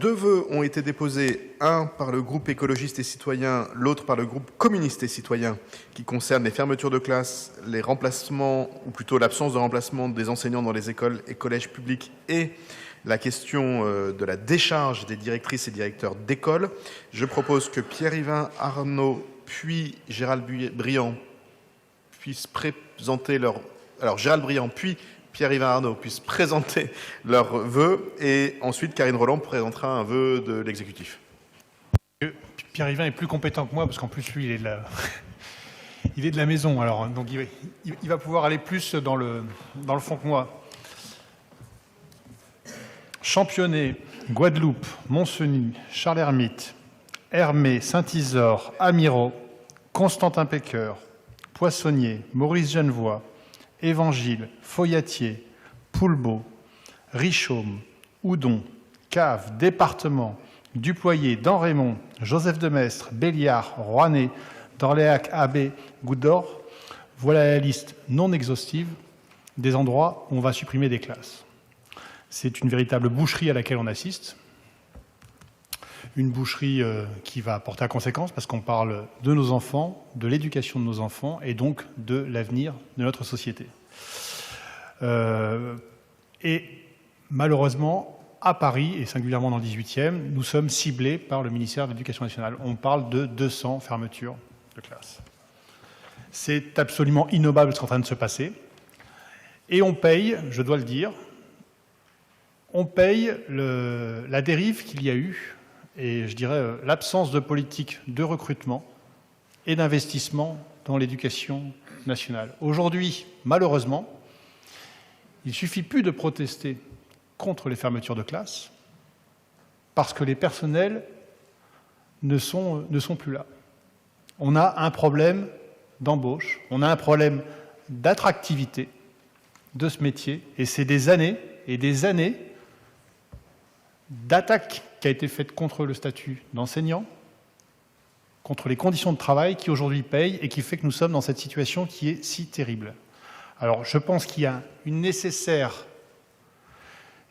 deux vœux ont été déposés, un par le groupe écologiste et citoyen, l'autre par le groupe communiste et citoyen, qui concernent les fermetures de classes, les remplacements, ou plutôt l'absence de remplacement des enseignants dans les écoles et collèges publics et la question de la décharge des directrices et directeurs d'école. Je propose que Pierre-Yvain Arnaud puis Gérald Briand puissent présenter leur... Alors Gérald Briand puis Pierre-Yvain Arnaud puissent présenter leurs vœux et ensuite Karine Roland présentera un vœu de l'exécutif. Pierre-Yvain est plus compétent que moi parce qu'en plus lui il est de la maison, alors donc il va pouvoir aller plus dans le fond que moi. Championnet, Guadeloupe, Montcenis, Charles-Hermite, Hermé, Saint-Isor, Amiraux, Constantin Pécœur, Poissonnier, Maurice Genevoix, Évangile, Foyatier, Poulbeau, Richaume, Houdon, Cave, Département, Duployer, Damrémont, Joseph de Maistre, Béliard, Rouennais, d'Orléac, Abbé, Goutte d'Or. Voilà la liste non exhaustive des endroits où on va supprimer des classes. C'est une véritable boucherie à laquelle on assiste. Une boucherie qui va porter à conséquence parce qu'on parle de nos enfants, de l'éducation de nos enfants et donc de l'avenir de notre société. Et malheureusement, à Paris, et singulièrement dans le 18e, nous sommes ciblés par le ministère de l'Éducation nationale. On parle de 200 fermetures de classes. C'est absolument innommable ce qui est en train de se passer. Et on paye, je dois le dire, on paye la dérive qu'il y a eu et je dirais l'absence de politique de recrutement et d'investissement dans l'éducation nationale. Aujourd'hui, malheureusement, il ne suffit plus de protester contre les fermetures de classes parce que les personnels ne sont plus là. On a un problème d'embauche, on a un problème d'attractivité de ce métier et c'est des années et des années d'attaque qui a été faite contre le statut d'enseignant, contre les conditions de travail qui aujourd'hui payent et qui fait que nous sommes dans cette situation qui est si terrible. Alors je pense qu'il y a une nécessaire,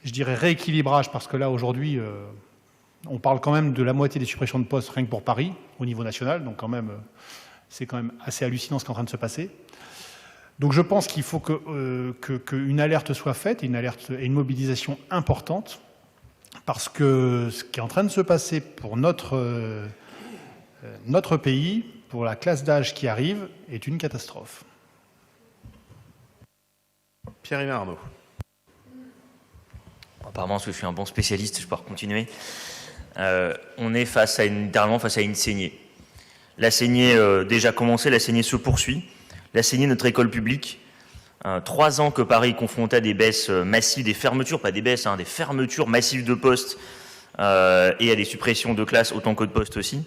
je dirais, rééquilibrage parce que là aujourd'hui, on parle quand même de la moitié des suppressions de postes rien que pour Paris, au niveau national, donc quand même, c'est quand même assez hallucinant ce qui est en train de se passer. Donc je pense qu'il faut qu'une alerte soit faite, une alerte et une mobilisation importante, parce que ce qui est en train de se passer pour notre pays, pour la classe d'âge qui arrive, est une catastrophe. Pierre-Yvain Arnaud. Apparemment, parce que je suis un bon spécialiste, je peux continuer. On est littéralement face à une saignée. La saignée déjà commencée, la saignée se poursuit. La saignée de notre école publique. 3 ans que Paris est confronté à des baisses massives, des fermetures, pas des baisses, des fermetures massives de postes et à des suppressions de classes autant que de postes aussi.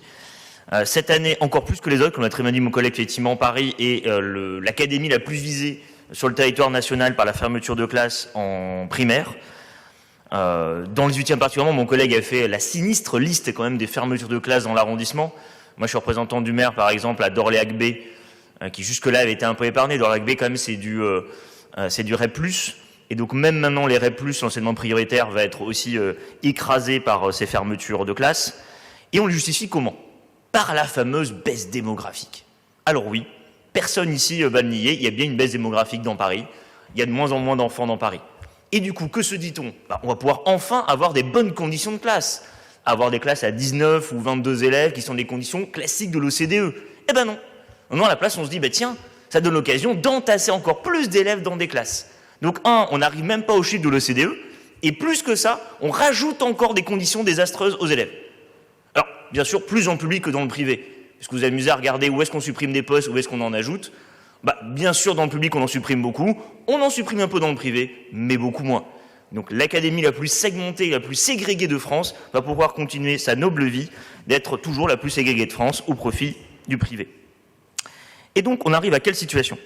Cette année, encore plus que les autres, comme l'a très bien dit mon collègue, effectivement, Paris est l'académie la plus visée sur le territoire national par la fermeture de classes en primaire. Dans le 18e particulièrement, mon collègue a fait la sinistre liste quand même des fermetures de classes dans l'arrondissement. Moi, je suis représentant du maire, par exemple, à d'Orléac-B, qui jusque-là avait été un peu épargné. D'Orléac-B, quand même, c'est du REP+. Et donc, même maintenant, les REP+, l'enseignement prioritaire, va être aussi écrasé par ces fermetures de classes. Et on le justifie comment? Par la fameuse baisse démographique. Alors oui, personne ici va le nier, il y a bien une baisse démographique dans Paris. Il y a de moins en moins d'enfants dans Paris. Et du coup, que se dit-on? On va pouvoir enfin avoir des bonnes conditions de classe. Avoir des classes à 19 ou 22 élèves qui sont des conditions classiques de l'OCDE. Eh ben non. Non, à la place, on se dit, tiens, ça donne l'occasion d'entasser encore plus d'élèves dans des classes. Donc, on n'arrive même pas au chiffre de l'OCDE. Et plus que ça, on rajoute encore des conditions désastreuses aux élèves. Alors, bien sûr, plus en public que dans le privé. Est-ce que vous vous amusez à regarder où est-ce qu'on supprime des postes, où est-ce qu'on en ajoute? Bien sûr, dans le public, on en supprime beaucoup. On en supprime un peu dans le privé, mais beaucoup moins. Donc l'académie la plus segmentée, la plus ségrégée de France va pouvoir continuer sa noble vie d'être toujours la plus ségrégée de France au profit du privé. Et donc on arrive à quelle situation?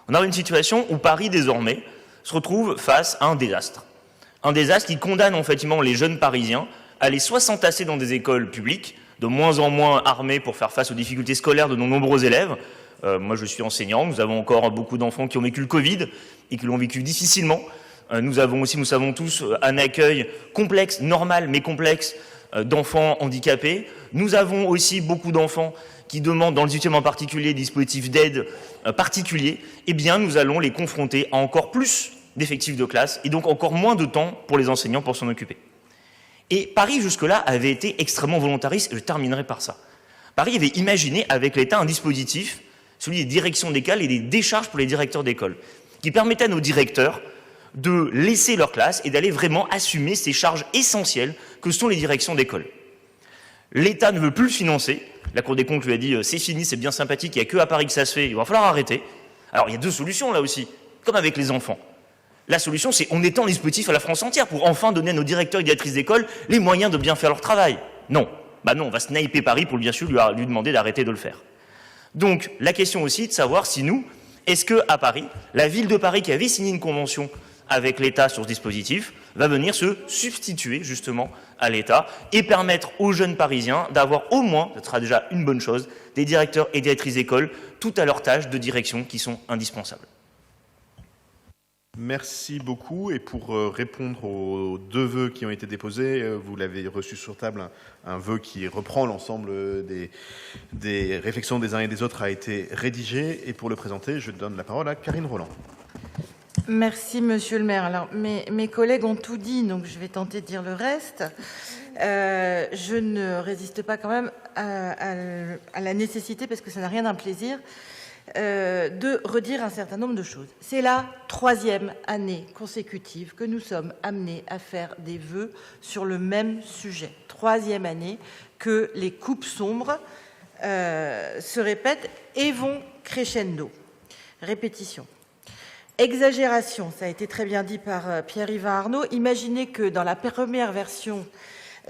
On arrive à une situation où Paris désormais se retrouve face à un désastre. Un désastre qui condamne effectivement les jeunes Parisiens à aller soit s'entasser dans des écoles publiques, de moins en moins armées pour faire face aux difficultés scolaires de nos nombreux élèves. Moi je suis enseignant, nous avons encore beaucoup d'enfants qui ont vécu le Covid et qui l'ont vécu difficilement. Nous avons aussi, nous savons tous, un accueil complexe, normal mais complexe, d'enfants handicapés. Nous avons aussi beaucoup d'enfants qui demandent, dans le 18e en particulier, des dispositifs d'aide particuliers. Eh bien, nous allons les confronter à encore plus d'effectifs de classe et donc encore moins de temps pour les enseignants pour s'en occuper. Et Paris, jusque-là, avait été extrêmement volontariste, et je terminerai par ça. Paris avait imaginé avec l'État un dispositif, celui des directions d'école et des décharges pour les directeurs d'école, qui permettait à nos directeurs de laisser leur classe et d'aller vraiment assumer ces charges essentielles que sont les directions d'école. L'État ne veut plus le financer. La Cour des comptes lui a dit « c'est fini, c'est bien sympathique, il n'y a que à Paris que ça se fait, il va falloir arrêter ». Alors il y a deux solutions là aussi, comme avec les enfants. La solution, c'est on étend les dispositifs à la France entière pour enfin donner à nos directeurs et directrices d'école les moyens de bien faire leur travail. Non, bah non, on va sniper Paris pour bien sûr lui demander d'arrêter de le faire. Donc la question aussi de savoir si nous, est-ce qu'à Paris, la ville de Paris qui avait signé une convention avec l'État sur ce dispositif, va venir se substituer justement à l'État et permettre aux jeunes Parisiens d'avoir au moins, ce sera déjà une bonne chose, des directeurs et directrices d'école, tout à leurs tâches de direction qui sont indispensables. Merci beaucoup. Et pour répondre aux deux vœux qui ont été déposés, vous l'avez reçu sur table, un vœu qui reprend l'ensemble des réflexions des uns et des autres a été rédigé. Et pour le présenter, je donne la parole à Karine Roland. Merci, monsieur le maire. Alors, mes collègues ont tout dit, donc je vais tenter de dire le reste. Je ne résiste pas quand même à la nécessité, parce que ça n'a rien d'un plaisir, de redire un certain nombre de choses. C'est la 3e année consécutive que nous sommes amenés à faire des vœux sur le même sujet. 3e année que les coupes sombres se répètent et vont crescendo. Répétition. Exagération, ça a été très bien dit par Pierre-Yves Arnaud. Imaginez que dans la première version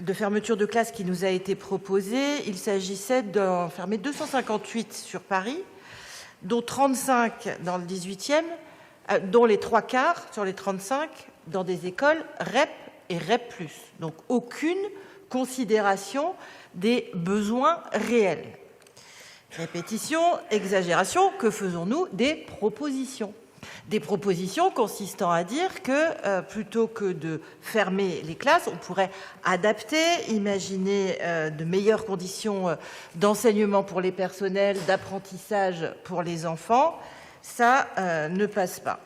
de fermeture de classe qui nous a été proposée, il s'agissait d'en fermer 258 sur Paris, dont 35 dans le 18e, dont les 3/4 sur les 35 dans des écoles REP et REP+. Donc aucune considération des besoins réels. Répétition, exagération, que faisons-nous? Des propositions. Des propositions consistant à dire que plutôt que de fermer les classes, on pourrait adapter, imaginer de meilleures conditions d'enseignement pour les personnels, d'apprentissage pour les enfants. Ça ne passe pas.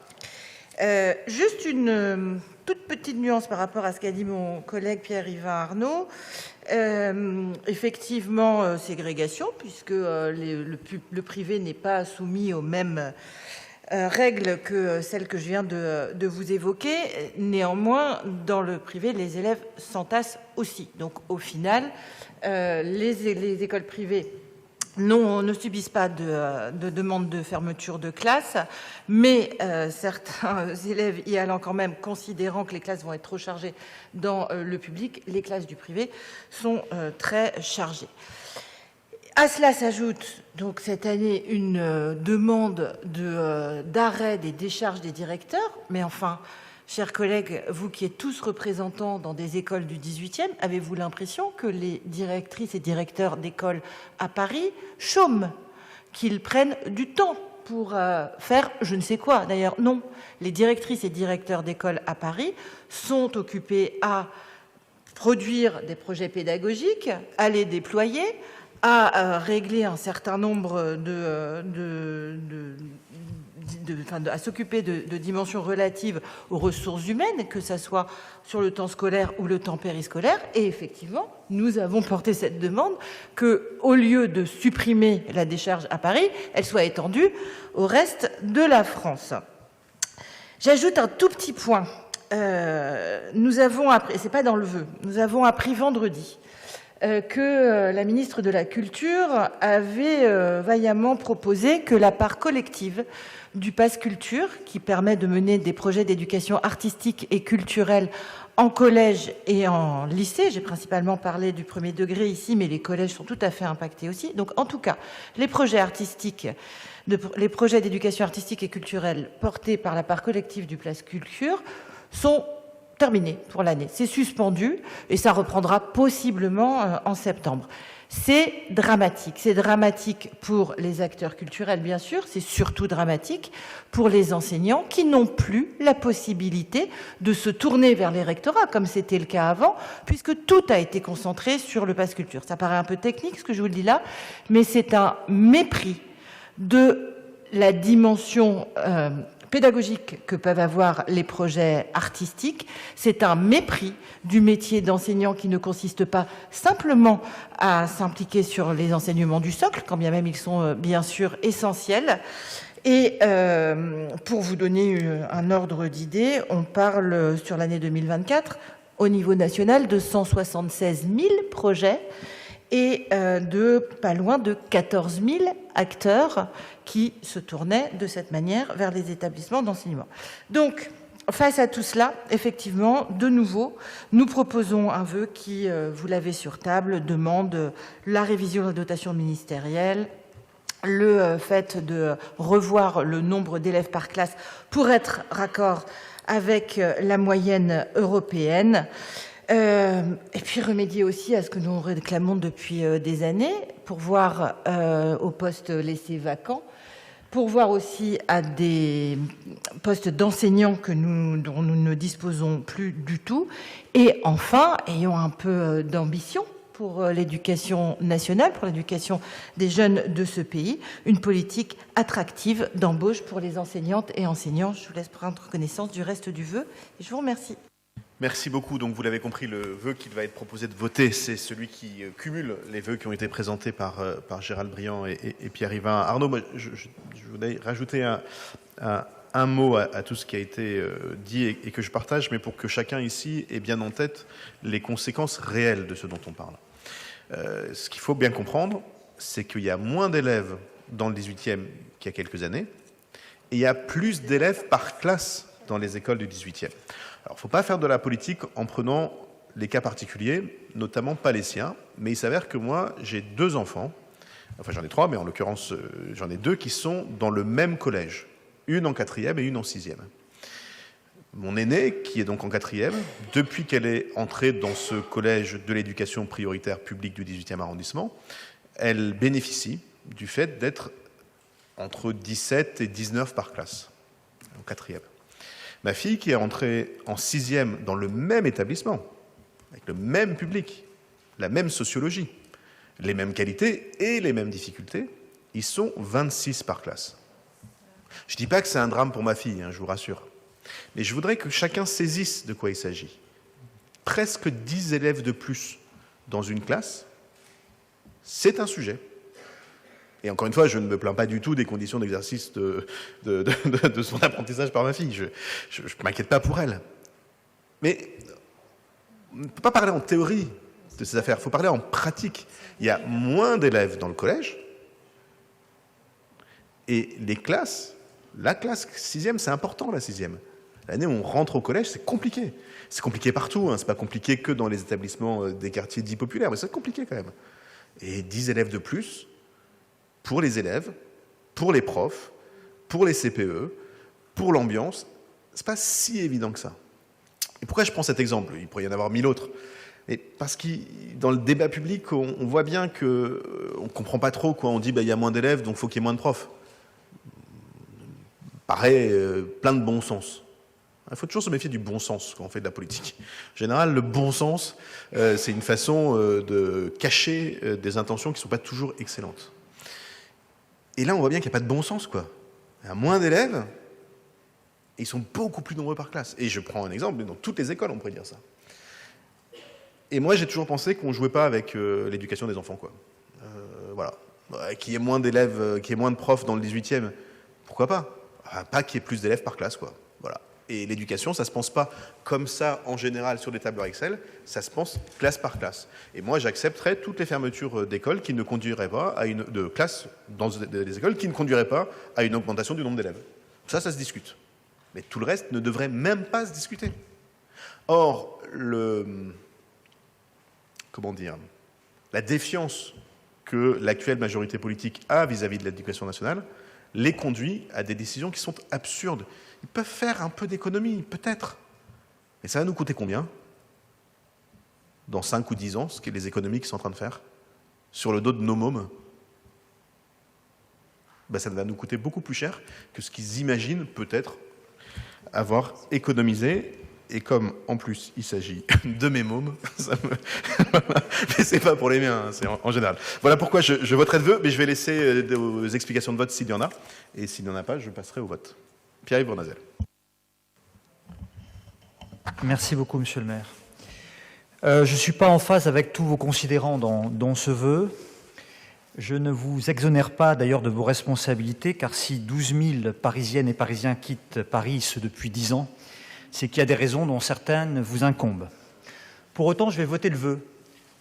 Juste une toute petite nuance par rapport à ce qu'a dit mon collègue Pierre-Yves Arnaud. Effectivement, ségrégation, puisque le privé n'est pas soumis aux mêmes règles que celles que je viens de vous évoquer. Néanmoins, dans le privé, les élèves s'entassent aussi. Donc, au final, les écoles privées ne subissent pas de demande de fermeture de classe, mais certains élèves y allant quand même, considérant que les classes vont être trop chargées dans le public, les classes du privé sont très chargées. À cela s'ajoute donc cette année une demande d'arrêt des décharges des directeurs. Mais enfin, chers collègues, vous qui êtes tous représentants dans des écoles du 18e, avez-vous l'impression que les directrices et directeurs d'écoles à Paris chôment, qu'ils prennent du temps pour faire je ne sais quoi? D'ailleurs, non. Les directrices et directeurs d'écoles à Paris sont occupés à produire des projets pédagogiques, à les déployer, à régler un certain nombre à s'occuper de dimensions relatives aux ressources humaines, que ce soit sur le temps scolaire ou le temps périscolaire. Et effectivement, nous avons porté cette demande qu'au lieu de supprimer la décharge à Paris, elle soit étendue au reste de la France. J'ajoute un tout petit point. Nous avons appris, c'est pas dans le vœu, nous avons appris vendredi que la ministre de la Culture avait vaillamment proposé que la part collective du Pass Culture, qui permet de mener des projets d'éducation artistique et culturelle en collège et en lycée, j'ai principalement parlé du premier degré ici, mais les collèges sont tout à fait impactés aussi. Donc en tout cas, les projets d'éducation artistique et culturelle portés par la part collective du Pass Culture sont terminé pour l'année. C'est suspendu et ça reprendra possiblement en septembre. C'est dramatique. C'est dramatique pour les acteurs culturels, bien sûr. C'est surtout dramatique pour les enseignants qui n'ont plus la possibilité de se tourner vers les rectorats, comme c'était le cas avant, puisque tout a été concentré sur le pass culture. Ça paraît un peu technique, ce que je vous dis là, mais c'est un mépris de la dimension pédagogique que peuvent avoir les projets artistiques. C'est un mépris du métier d'enseignant qui ne consiste pas simplement à s'impliquer sur les enseignements du socle, quand bien même ils sont bien sûr essentiels. Et pour vous donner un ordre d'idée, on parle sur l'année 2024 au niveau national de 176 000 projets et de pas loin de 14 000 acteurs qui se tournaient de cette manière vers les établissements d'enseignement. Donc, face à tout cela, effectivement, de nouveau, nous proposons un vœu qui, vous l'avez sur table, demande la révision de la dotation ministérielle, le fait de revoir le nombre d'élèves par classe pour être raccord avec la moyenne européenne, et puis remédier aussi à ce que nous réclamons depuis des années, pourvoir aux postes laissés vacants, pourvoir aussi à des postes d'enseignants dont nous ne disposons plus du tout, et enfin, ayons un peu d'ambition pour l'éducation nationale, pour l'éducation des jeunes de ce pays, une politique attractive d'embauche pour les enseignantes et enseignants. Je vous laisse prendre connaissance du reste du vœu et je vous remercie. Merci beaucoup. Donc, vous l'avez compris, le vœu qu'il va être proposé de voter, c'est celui qui cumule les vœux qui ont été présentés par Gérald Briand et Pierre-Yvain Arnaud. Moi, je voudrais rajouter un mot à tout ce qui a été dit et que je partage, mais pour que chacun ici ait bien en tête les conséquences réelles de ce dont on parle. Ce qu'il faut bien comprendre, c'est qu'il y a moins d'élèves dans le 18e qu'il y a quelques années, et il y a plus d'élèves par classe dans les écoles du 18e. Alors, il ne faut pas faire de la politique en prenant les cas particuliers, notamment pas les siens, mais il s'avère que moi, j'ai 2 enfants, enfin j'en ai 3, mais en l'occurrence, j'en ai 2 qui sont dans le même collège, une en 4e et une en 6e. Mon aînée, qui est donc en 4e, depuis qu'elle est entrée dans ce collège de l'éducation prioritaire publique du 18e arrondissement, elle bénéficie du fait d'être entre 17 et 19 par classe, en 4e. Ma fille, qui est entrée en 6e dans le même établissement, avec le même public, la même sociologie, les mêmes qualités et les mêmes difficultés, ils sont 26 par classe. Je ne dis pas que c'est un drame pour ma fille, je vous rassure. Mais je voudrais que chacun saisisse de quoi il s'agit. Presque 10 élèves de plus dans une classe, c'est un sujet. Et encore une fois, je ne me plains pas du tout des conditions d'exercice de son apprentissage par ma fille. Je ne m'inquiète pas pour elle. Mais on ne peut pas parler en théorie de ces affaires, il faut parler en pratique. Il y a moins d'élèves dans le collège, et les classes, la classe 6e, c'est important la 6e. L'année où on rentre au collège, c'est compliqué. C'est compliqué partout, c'est pas compliqué que dans les établissements des quartiers dits populaires, mais c'est compliqué quand même. Et 10 élèves de plus, pour les élèves, pour les profs, pour les CPE, pour l'ambiance, c'est pas si évident que ça. Et pourquoi je prends cet exemple? Il pourrait y en avoir 1000 autres. Mais parce que dans le débat public, on voit bien qu'on ne comprend pas trop, quoi. On dit il y a moins d'élèves, donc il faut qu'il y ait moins de profs. Paraît plein de bon sens. Il faut toujours se méfier du bon sens quand on fait de la politique. En général, le bon sens, c'est une façon de cacher des intentions qui ne sont pas toujours excellentes. Et là, on voit bien qu'il n'y a pas de bon sens, quoi. Il y a moins d'élèves, et ils sont beaucoup plus nombreux par classe. Et je prends un exemple, dans toutes les écoles, on pourrait dire ça. Et moi, j'ai toujours pensé qu'on ne jouait pas avec l'éducation des enfants, quoi. Voilà. Qu'il y ait moins d'élèves, qu'il y ait moins de profs dans le 18e, pourquoi pas? Pas qu'il y ait plus d'élèves par classe, quoi. Voilà. Et l'éducation, ça ne se pense pas comme ça, en général, sur des tableurs Excel, ça se pense classe par classe. Et moi, j'accepterais toutes les fermetures d'écoles qui ne conduiraient pas à de classes dans des écoles qui ne conduiraient pas à une augmentation du nombre d'élèves. Ça se discute. Mais tout le reste ne devrait même pas se discuter. Or, la défiance que l'actuelle majorité politique a vis-à-vis de l'éducation nationale les conduit à des décisions qui sont absurdes. Ils peuvent faire un peu d'économie, peut-être. Mais ça va nous coûter combien? Dans 5 ou 10 ans, ce que les économies qu'ils sont en train de faire sur le dos de nos mômes, ben ça va nous coûter beaucoup plus cher que ce qu'ils imaginent peut-être avoir économisé. Et comme, en plus, il s'agit de mes mômes, ça me... mais c'est pas pour les miens, hein, c'est en général. Voilà pourquoi je voterai de vœux, mais je vais laisser des explications de vote s'il y en a. Et s'il n'y en a pas, je passerai au vote. Pierre-Yves Bournazel. Merci beaucoup, Monsieur le maire. Je ne suis pas en phase avec tous vos considérants dans ce vœu. Je ne vous exonère pas d'ailleurs de vos responsabilités, car si 12 000 Parisiennes et Parisiens quittent Paris, ce depuis 10 ans, c'est qu'il y a des raisons dont certaines vous incombent. Pour autant, je vais voter le vœu.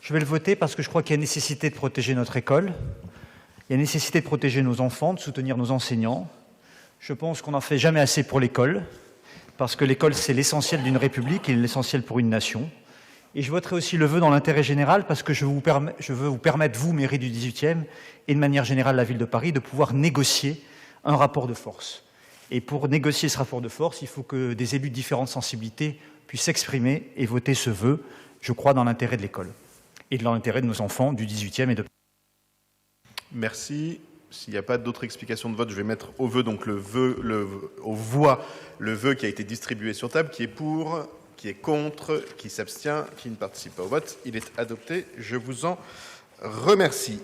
Je vais le voter parce que je crois qu'il y a nécessité de protéger notre école, il y a nécessité de protéger nos enfants, de soutenir nos enseignants. Je pense qu'on n'en fait jamais assez pour l'école, parce que l'école, c'est l'essentiel d'une république et l'essentiel pour une nation. Et je voterai aussi le vœu dans l'intérêt général, parce que je veux vous permettre, vous, mairie du 18e, et de manière générale la ville de Paris, de pouvoir négocier un rapport de force. Et pour négocier ce rapport de force, il faut que des élus de différentes sensibilités puissent s'exprimer et voter ce vœu, je crois, dans l'intérêt de l'école et dans l'intérêt de nos enfants du 18e et de... Merci. S'il n'y a pas d'autres explications de vote, je vais mettre au vœu, donc aux voix, le vœu qui a été distribué sur table, qui est pour, qui est contre, qui s'abstient, qui ne participe pas au vote. Il est adopté. Je vous en remercie.